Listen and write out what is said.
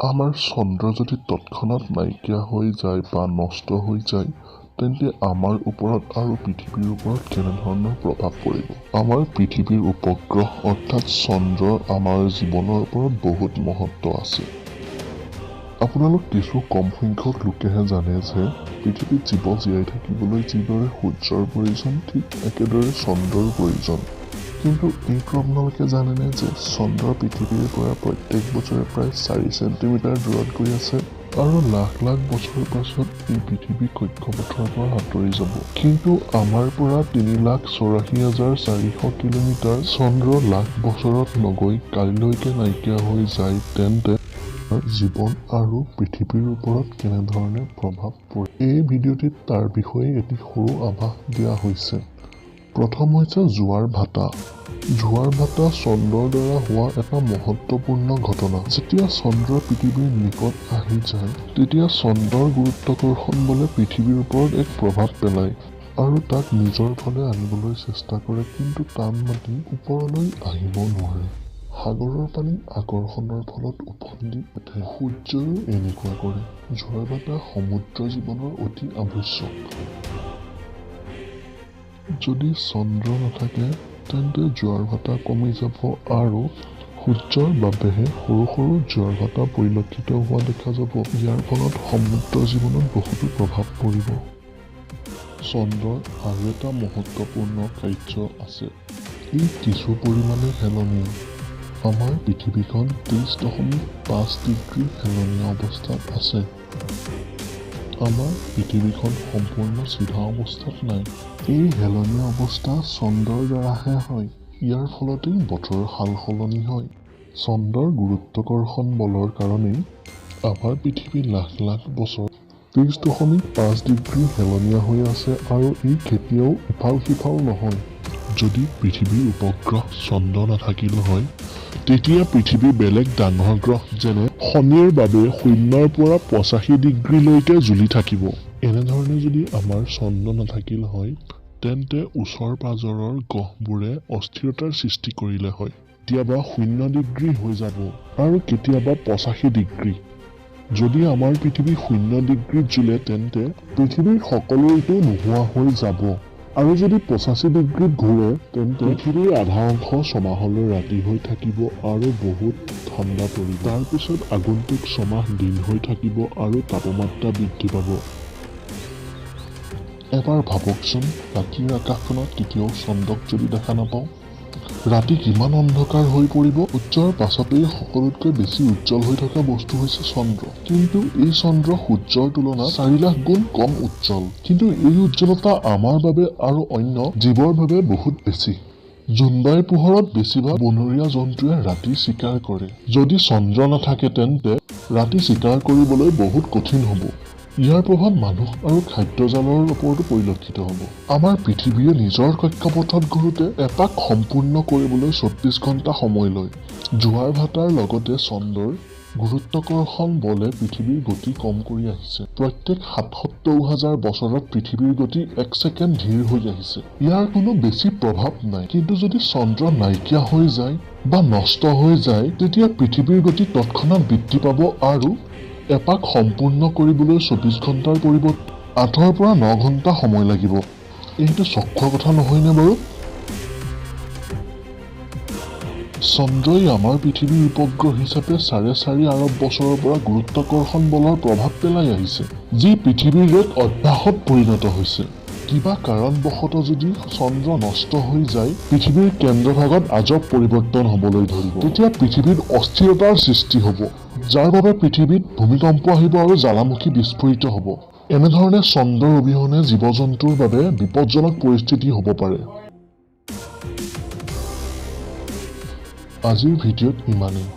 আমাৰ চন্দ্ৰ যদি তৎক্ষণাত নাইকিয়া হৈ যায় বা নষ্ট হৈ যায়, তেন্তে আমাৰ ওপৰত আৰু পৃথিৱীৰ ওপৰত কেনেধৰণৰ প্ৰভাৱ পৰিব? আমাৰ পৃথিৱীৰ উপগ্ৰহ অৰ্থাৎ চন্দ্ৰৰ আমাৰ জীৱনৰ ওপৰত বহুত মহত্ব আছে। আপোনালোক কিছু কম সংখ্যক লোকেহে জানে যে পৃথিৱীত জীৱ জীয়াই থাকিবলৈ যিদৰে সূৰ্যৰ প্ৰয়োজন, ঠিক একেদৰে চন্দ্ৰৰ প্ৰয়োজন। কিন্তু এইটো আপোনালোকে জানেনে যে চন্দ্ৰ পৃথিৱীৰ পৰা প্ৰত্যেক বছৰে প্ৰায় 4 চেণ্টিমিটাৰ দূৰত গৈ আছে আৰু লাখ লাখ বছৰৰ পাছত এই পৃথিৱী কক্ষপথৰ পৰা আঁতৰি যাব। কিন্তু আমাৰ পৰা 3,84,400 কিলোমিটাৰ চন্দ্ৰ লাখ বছৰত নগৈ কাইলৈকে নাইকিয়া হৈ যায়, তেন্তে জীৱন আৰু পৃথিৱীৰ ওপৰত কেনেধৰণে প্ৰভাৱ পৰে? এই ভিডিঅ'টিত তাৰ বিষয়ে এটি সৰু আভাস দিয়া হৈছে। প্ৰথম হৈছে জোৱাৰ ভাটা। জোৱাৰ ভাটা চন্দ্ৰৰ দ্বাৰা হোৱা এটা মহত্বপূৰ্ণ ঘটনা। যেতিয়া চন্দ্ৰ পৃথিৱীৰ নিকট আহি যায়, তেতিয়া চন্দ্ৰৰ গুৰুত্বাকৰ্ষণ বলে পৃথিৱীৰ ওপৰত এক প্ৰভাৱ পেলায় আৰু তাক নিজৰ ফালে আনিবলৈ চেষ্টা কৰে, কিন্তু টান মাটি ওপৰলৈ আহিব নোৱাৰে। সাগৰৰ পানী আকৰ্ষণৰ ফলত উফন্দি উঠে। সূৰ্যও এনেকুৱা কৰে। জোৱাৰ ভাটা সমুদ্ৰ জীৱনৰ অতি আৱশ্যক। যদি চন্দ্ৰ নাথাকে, তেন্তে জোৱাৰ ভাটা কমি যাব আৰু সূৰ্যৰ বাবেহে সৰু সৰু জোৱাৰ ভাটা পৰিলক্ষিত হোৱা দেখা যাব। ইয়াৰ ফলত সমুদ্ৰ জীৱনত বহুতো প্ৰভাৱ পৰিব। চন্দ্ৰৰ আৰু এটা মহত্বপূৰ্ণ কাৰ্য আছে। ই কিছু পৰিমাণে হেলনীয়া। আমাৰ পৃথিৱীখন 23.5 ডিগ্ৰী হেলনীয়া অৱস্থাত আছে। আমাৰ পৃথিৱীখন সম্পূৰ্ণ চিধা অৱস্থাত নাই। এই হেলনীয়া অৱস্থা চন্দ্ৰৰ দ্বাৰাহে হয়। ইয়াৰ ফলতেই বতৰৰ সাল সলনি হয়। চন্দ্ৰৰ গুৰুত্বাকৰ্ষণ বলৰ কাৰণেই আমাৰ পৃথিৱী লাখ লাখ বছৰ 23.5 ডিগ্ৰী হেলনীয়া হৈ আছে আৰু ই কেতিয়াও ইফাল সিফাল নহয়। যদি পৃথিৱীৰ উপগ্ৰহ চন্দ্ৰ নাথাকিল হয়, তেতিয়া পৃথিৱী বেলেগ ডাঙৰ গ্ৰহ যেনে শনিৰ বাবে 0ৰ পৰা 85 ডিগ্ৰীলৈকে জ্বলি থাকিব। এনেধৰণে যদি আমাৰ চন্দ্ৰ নাথাকিল হয়, তেন্তে ওচৰ পাজৰৰ গ্ৰহবোৰে অস্থিৰতাৰ সৃষ্টি কৰিলে হয়। কেতিয়াবা 0 ডিগ্ৰী হৈ যাব আৰু কেতিয়াবা 85 ডিগ্ৰী। যদি আমাৰ পৃথিৱী 0 ডিগ্ৰীত জ্বলে, তেন্তে পৃথিৱীৰ সকলো ঋতু নোহোৱা হৈ যাব। আৰু যদি 85 ডিগ্ৰীত ঘূৰে, তেন্তে পৃথিৱীৰ আধা অংশ ছমাহলৈ ৰাতি হৈ থাকিব আৰু বহুত ঠাণ্ডা পৰিব। তাৰ পিছত আগন্তুক ছমাহ দিন হৈ থাকিব আৰু তাপমাত্ৰা বৃদ্ধি পাব। এবাৰ ভাবকচোন, ৰাতিৰ আকাশখনত কেতিয়াও চন্দ্ৰক যদি দেখা নাপাওঁ, ৰাতি কিমান অন্ধকাৰ হৈ পৰিব। সূৰ্যৰ পাছতেই সকলোতকৈ বেছি উজ্জ্বল হৈ থকা বস্তু হৈছে চন্দ্ৰ। কিন্তু এই চন্দ্ৰ সূৰ্যৰ তুলনাত 4 লাখ গুণ কম উজ্জ্বল। কিন্তু এই উজ্জ্বলতা আমাৰ বাবে আৰু অন্য জীৱৰ বাবে বহুত বেছি। জোনবাইৰ পোহৰত বেছিভাগ বনৰীয়া জন্তুৱে ৰাতি চিকাৰ কৰে। যদি চন্দ্ৰ নাথাকে, তেন্তে ৰাতি চিকাৰ কৰিবলৈ বহুত কঠিন হ'ব। ইয়াৰ প্ৰভাৱ মানুহ আৰু খাদ্যজালৰ ওপৰতো পৰিলক্ষিত হ'ব। আমাৰ পৃথিৱীয়ে নিজৰ কক্ষপথত ঘূৰোতে এপাক সম্পূৰ্ণ কৰিবলৈ 24 ঘণ্টা সময় লয়। জোৱাৰ ভাটাৰ লগতে চন্দ্ৰৰ গুৰুত্বাকৰ্ষণ বলে পৃথিৱীৰ গতি কম কৰি আহিছে। প্ৰত্যেক 77,000 বছৰত পৃথিৱীৰ গতি 1 ছেকেণ্ড ধীৰ হৈ আহিছে। ইয়াৰ কোনো বেছি প্ৰভাৱ নাই। কিন্তু যদি চন্দ্ৰ নাইকিয়া হৈ যায় বা নষ্ট হৈ যায়, তেতিয়া পৃথিৱীৰ গতি তৎক্ষণাত বৃদ্ধি পাব আৰু এপাক সম্পূৰ্ণ কৰিবলৈ 24 ঘণ্টাৰ পৰিৱৰ্তে 8ৰ পৰা 9 ঘণ্টা সময় লাগিব। এইটো চখৰ কথা নহয়নে বাৰু? চন্দ্ৰই আমাৰ পৃথিৱীৰ উপগ্ৰহ হিচাপে 4.5 আৰব বছৰৰ পৰা গুৰুত্বাকৰ্ষণ বলৰ প্ৰভাৱ পেলাই আহিছে, যি পৃথিৱীৰ এক অভ্যাসত পৰিণত হৈছে। কিবা কাৰণবশতঃ যদি চন্দ্ৰ নষ্ট হৈ যায়, পৃথিৱীৰ কেন্দ্ৰভাগত আজব পৰিৱৰ্তন হ'বলৈ ধৰিব। তেতিয়া পৃথিৱীত অস্থিৰতাৰ সৃষ্টি হ'ব, যাৰ বাবে পৃথিৱীত ভূমিকম্প আহিব আৰু জ্বালামুখী বিস্ফোৰিত হ'ব। এনেধৰণে চন্দ্ৰৰ অবিহনে জীৱ-জন্তুৰ বাবে বিপদজনক পৰিস্থিতি হ'ব পাৰে। আজিৰ ভিডিঅ'ত ইমানেই।